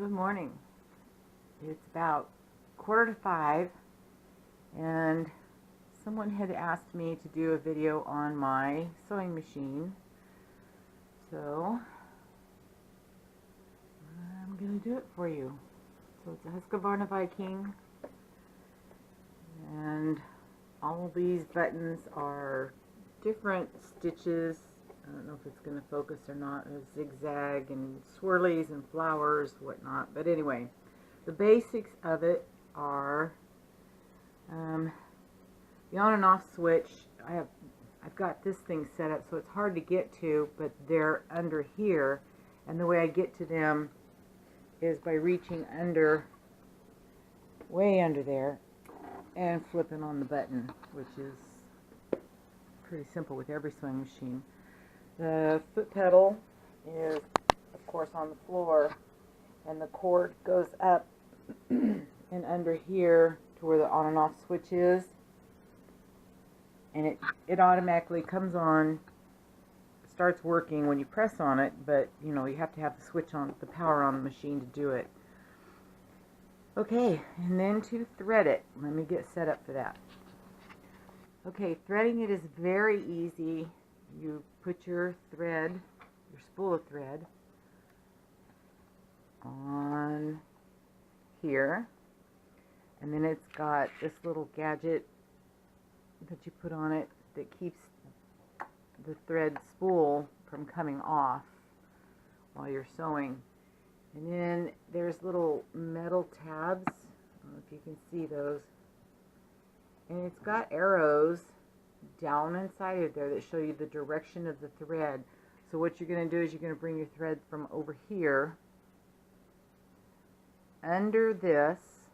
Good morning. It's about 4:45 and someone had asked me to do a video on my sewing machine, so I'm going to do it for you. So it's a Husqvarna Viking, and all of these buttons are different stitches. I don't know if it's going to focus or not. There's zigzag and swirlies and flowers, whatnot. But anyway, the basics of it are the on and off switch. I've got this thing set up so it's hard to get to, but they're under here, and the way I get to them is by reaching under, way under there, and flipping on the button, which is pretty simple with every sewing machine. The foot pedal is, of course, on the floor, and the cord goes up and under here to where the on and off switch is, and it automatically comes on, starts working when you press on it, but you know, you have to have the switch on, the power on the machine to do it. Okay, and then to thread it, let me get set up for that. Okay, threading it is very easy. You put your thread, your spool of thread, on here, and then it's got this little gadget that you put on it that keeps the thread spool from coming off while you're sewing. And then there's little metal tabs, I don't know if you can see those, and it's got arrows down inside of there that show you the direction of the thread. So what you're going to do is you're going to bring your thread from over here under this,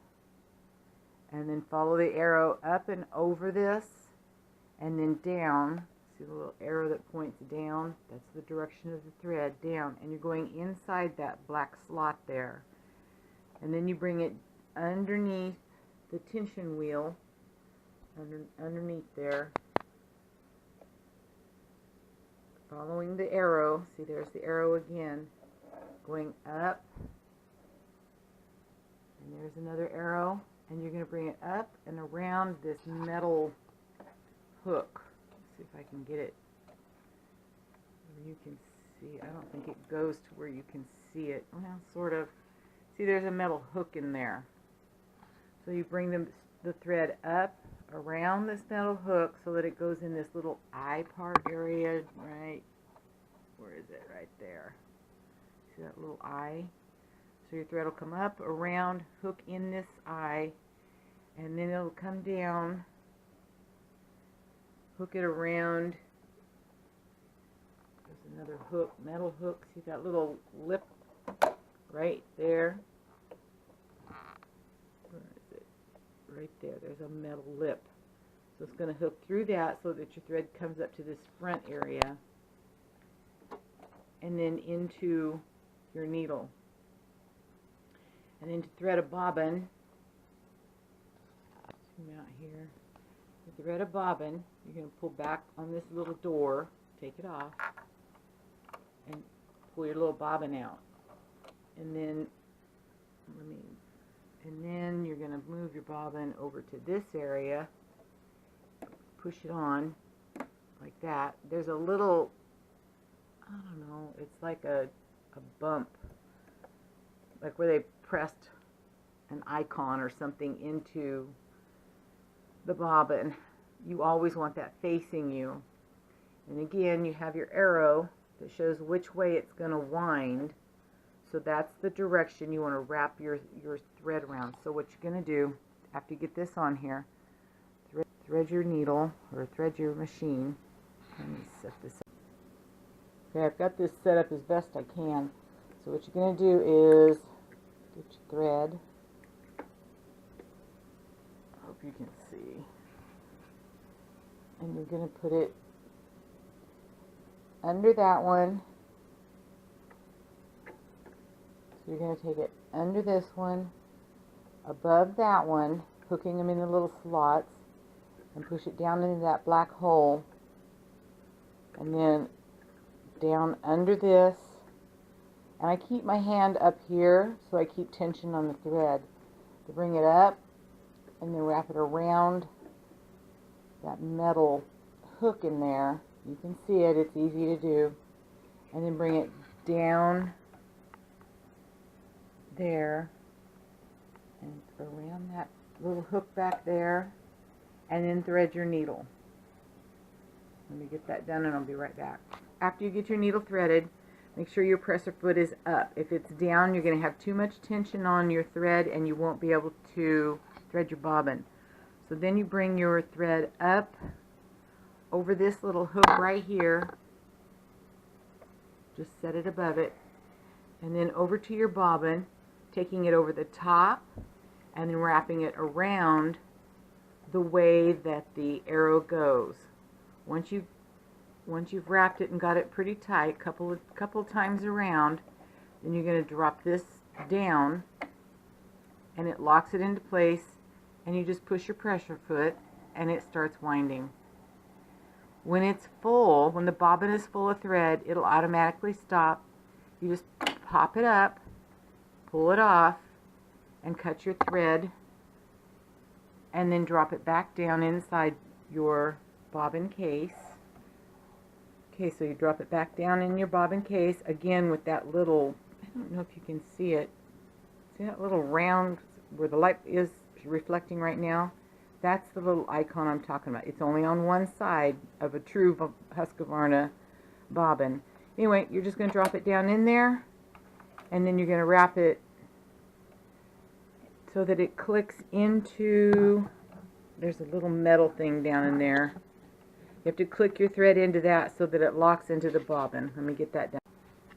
and then follow the arrow up and over this, and then down. See the little arrow that points down? That's the direction of the thread, down, and you're going inside that black slot there. And then you bring it underneath the tension wheel, underneath there, following the arrow. See, there's the arrow again, going up, and there's another arrow, and you're going to bring it up and around this metal hook. Let's see if I can get it where you can see. I don't think it goes to where you can see it. Well, sort of. See, there's a metal hook in there. So you bring the thread up around this metal hook so that it goes in this little eye part area, right? Where is it? Right there. See that little eye? So your thread will come up, around, hook in this eye, and then it'll come down, hook it around. There's another hook, metal hook. See that little lip right there? Where is it? Right there. There's a metal lip. So it's going to hook through that so that your thread comes up to this front area and then into your needle. And then to thread a bobbin, zoom out here, to thread a bobbin, you're going to pull back on this little door, take it off, and pull your little bobbin out. And then, you're going to move your bobbin over to this area, push it on, like that. There's a little, I don't know, it's like a bump, like where they pressed an icon or something into the bobbin. You always want that facing you. And again, you have your arrow that shows which way it's going to wind. So that's the direction you want to wrap your thread around. So what you're going to do, after you get this on here, thread your needle, or thread your machine. Let me set this up. Okay, I've got this set up as best I can. So what you're going to do is get your thread. I hope you can see. And you're going to put it under that one. So you're going to take it under this one, above that one, hooking them in the little slots, and push it down into that black hole, and then down under this, And I keep my hand up here so I keep tension on the thread. To bring it up and then wrap it around that metal hook in there. You can see it, it's easy to do. And then bring it down there and around that little hook back there, and then thread your needle. Let me get that done and I'll be right back. After you get your needle threaded, make sure your presser foot is up. If it's down, you're going to have too much tension on your thread and you won't be able to thread your bobbin. So then you bring your thread up over this little hook right here. Just set it above it. And then over to your bobbin, taking it over the top and then wrapping it around the way that the arrow goes. Once you've wrapped it and got it pretty tight, couple times around, then you're going to drop this down and it locks it into place, and you just push your pressure foot and it starts winding. When it's full, when the bobbin is full of thread, it'll automatically stop. You just pop it up, pull it off, and cut your thread, and then drop it back down inside your bobbin case. Okay, so you drop it back down in your bobbin case, again with that little, I don't know if you can see it, see that little round where the light is reflecting right now? That's the little icon I'm talking about. It's only on one side of a true Husqvarna bobbin. Anyway, you're just going to drop it down in there, and then you're going to wrap it so that it clicks into, there's a little metal thing down in there. You have to click your thread into that so that it locks into the bobbin. Let me get that down.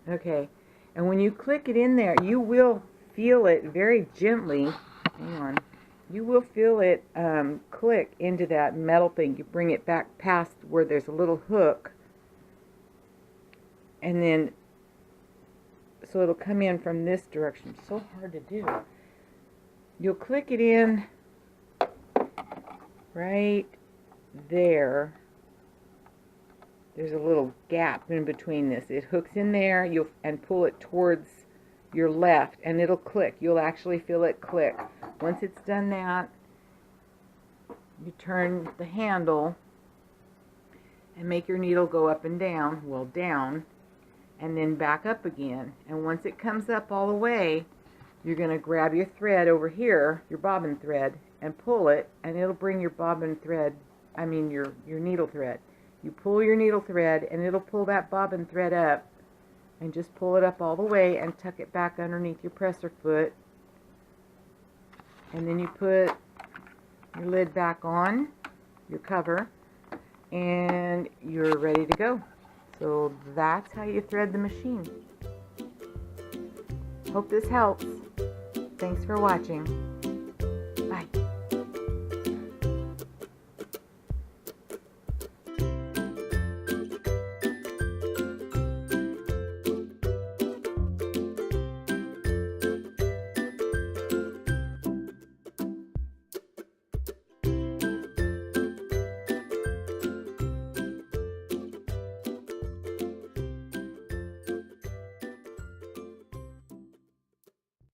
Okay, and when you click it in there, you will feel it very gently. Hang on. You will feel it click into that metal thing. You bring it back past where there's a little hook, and then so it'll come in from this direction. It's so hard to do. You'll click it in right there. There's a little gap in between this. It hooks in there, and pull it towards your left, and it'll click. You'll actually feel it click. Once it's done that, you turn the handle and make your needle go up and down, well, down, and then back up again. And once it comes up all the way, you're going to grab your thread over here, your bobbin thread, and pull it, and it'll bring your bobbin thread, I mean your needle thread. You pull your needle thread, and it'll pull that bobbin thread up, and just pull it up all the way and tuck it back underneath your presser foot. And then you put your lid back on, your cover, and you're ready to go. So that's how you thread the machine. Hope this helps. Thanks for watching.